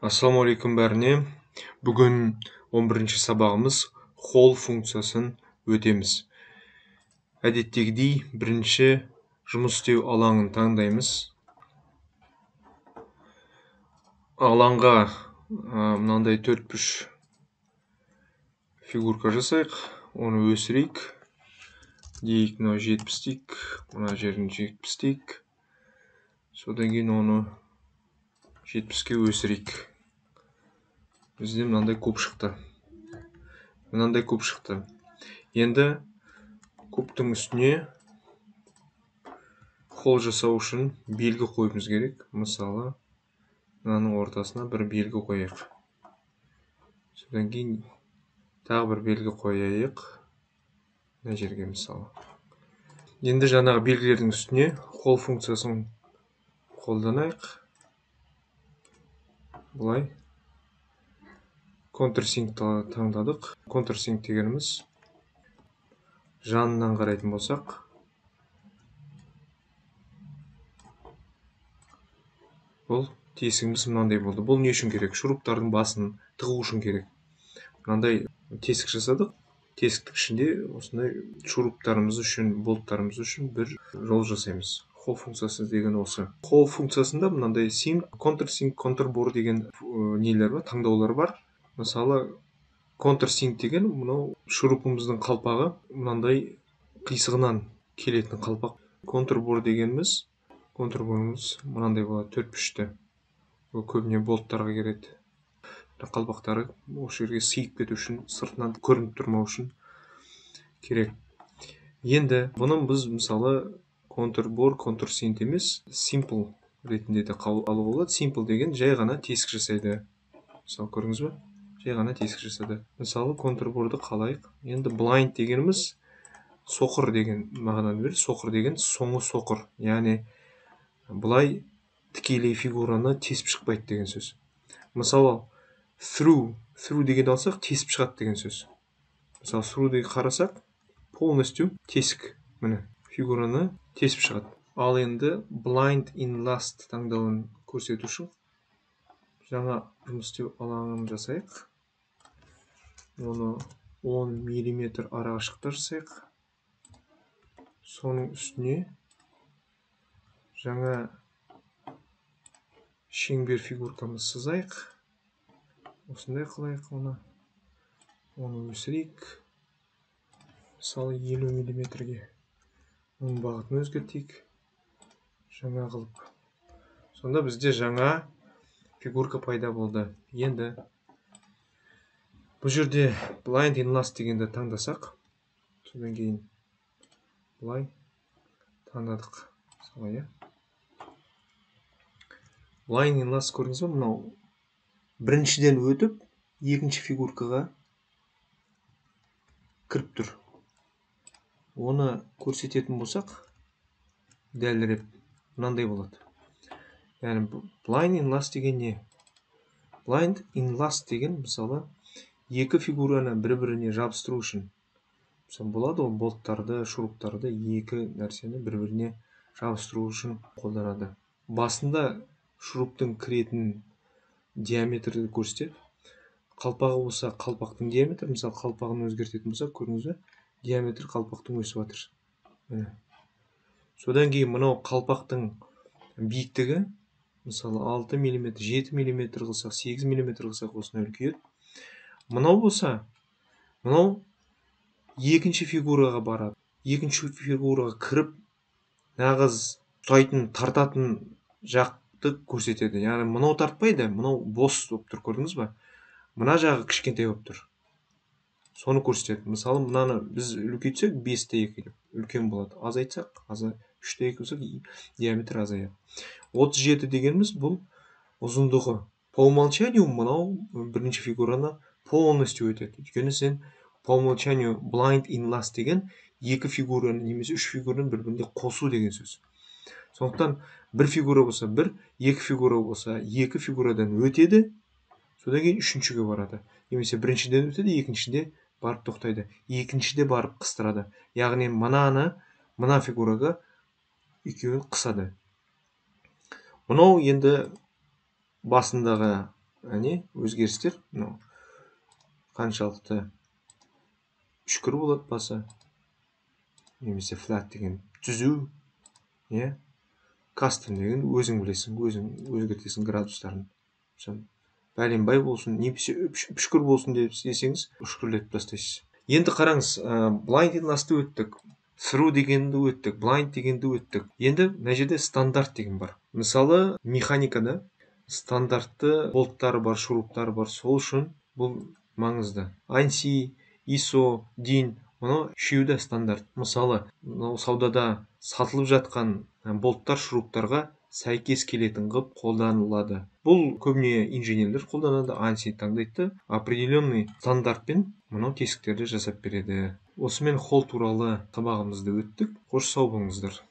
Ассалаумағалейкум бәріне. Бүгін 11-ші сабағымыз холл функциясын өтеміз. Әдеттегідей бірінші жұмыс істеу алаңын таңдаймыз. Алаңға мынандай 4-3 фигурка жасайық. Оны өсірейік. Дейік, мынау 70 дейік, мына жерін 70 дейік. Содан кейін оны 70-ке өсірейік. Бізде мынандай куб шықты. Енді кубтың үстіне холл жасау үшін белгі қойымыз керек. Мысалы, мынаның ортасына бір белгі қояйық. Содан кейін тағы бір белгі қояйық. Мына жерге мысалы. Енді жаңағы белгілердің үстіне холл функциясын қолданайық. Бұлай. Контрсинк таңдадық. Контрсинк дегеніміз жанынан қарайтын болсақ, бұл тесігіміз мынандай болды. Бұл не үшін керек? Шуруптардың басын тығу үшін керек. Мынандай тесік жасадық. Тесіктің ішінде осындай шуруптарымыз үшін, болттарымыз үшін бір жол жасаймыз. Холл функциясы деген осы. Холл функциясында мынандай контрсинк, контрбор деген нелер бар, таңдаулар бар. Мысалы, контрсинк деген мынау шурупымыздың қалпағы мынандай қисығынан келетін қалпақ. Контрбор дегеніміз, контрборымыз мынандай болады, 4-3-ті. Ол көбіне болттарға келеді. Қалпақтары осы жерге сыйып кету үшін, сыртынан көрініп тұрмау үшін керек. Енді бұның біз мысалы контрбор, контрсинк емес, simple ретінде де алуға болады. Simple деген жай ғана тесік жасайды. Мысалы, көрдіңіз бе? Жай ғана тесік жасады. Мысалы, контрборды қалайық. Енді blind дегеніміз соқыр деген мағынаны береді. Соқыр деген соңы соқыр. Яғни бұлай тікелей фигураны тесіп шықпайды деген сөз. Мысалы, through деген алсақ, тесіп шығады деген сөз. Мысалы, through деген қарасақ, полностью тесік. Міне, фигураны тесіп шығады. Ал енді blind in last таңдауын көрсету үшін жаңа жұмыс істеу алаңын жасайық. Оны 10 мм арақашықтықта жасайық. Соның үстіне жаңа шеңбер фигуркамыз сызайық. Осындай қылайық оны. Оны өсірейік. Мысалы 50 мм-ге. Оның бағытын өзгертейік. Жаңа қылып. Сонда бізде жаңа фигурка пайда болды. Енді бұл жерде blind in last дегенді таңдасақ, содан кейін бұлай таңдадық. Солай. Blind in last көрдіңіз бе? Мынау біріншіден өтіп, екінші фигуркаға кіріп тұр. Оны көрсететін болсақ, дәлірек мынандай болады. Яғни blind in last деген не? Blind in last деген мысалы екі фигураны бір-біріне жабыстыру үшін. Мысалы, болады ол болттарды, шуруптарды, екі нәрсені бір-біріне жабыстыру үшін қолданады. Басында шуруптың кіретін диаметрді көрсетеді. Қалпағы болса, қалпақтың диаметрі, мысалы, қалпағын өзгертетін болса, көрдіңіз бе? Диаметр қалпақтың өсіп жатыр. Содан кейін мынау қалпақтың биіктігі, мысалы, 6 мм, 7 мм қылсақ, 8 мм қылсақ осыны үлкейеді. Мынау болса, мынау екінші фигураға барады. Екінші фигураға кіріп, нағыз ұстайтын, тартатын жақты көрсетеді. Яғни мынау тартпайды, мынау бос болып тұр, көрдіңіз бе? Мына жағы кішкентай болып тұр. Соны көрсетеді. Мысалы, мынаны біз үлкейтсек 5:2 деп үлкен болады. Азайтсақ, 3:2 болсақ, диаметр азаяды. 37 дегеніміз бұл ұзындығы. По умолчанию мынау бірінші фигураны полностью өтеді. Өйткені сен по умолчанию blind in last деген екі фигураны немесе үш фигураны бір-біріне қосу деген сөз. Сондықтан бір фигура болса бір, екі фигура болса екі фигурадан өтеді, содан кейін үшіншіге барады. Немесе біріншіден өтеді, екіншіде барып тоқтайды. Екіншіде барып қыстырады. Яғни мына фигураға екеуін қысады. Мынау енді басындағы өзгерістер мынау қаншалықты үшкір болады басы, немесе flat деген түзу, иә. Custom деген өзің білесің, өзің өзгертесің градустарын. Бәленбай болсын, немесе үшкір болсын десеңіз, үшкірлетіп тастайсыз. Енді қараңыз, blindedness'ты өттік, through дегенді өттік, blind дегенді өттік. Енді мына жерде стандарт деген бар. Мысалы, механикада стандартты болттары бар, шуруптары бар. Сол үшін бұл маңызды. ANSI, ISO, DIN, мынау үшеуі де стандарт. Мысалы, мынау саудада сатылып жатқан болттар шуруптарға сәйкес келетін қылып қолданылады. Бұл көбіне инженерлер қолданады, ANSI таңдайды, определенный стандартпен мынау тесіктерді жасап береді. Осымен холл туралы сабағымызды өттік. Қош сау болыңыздар.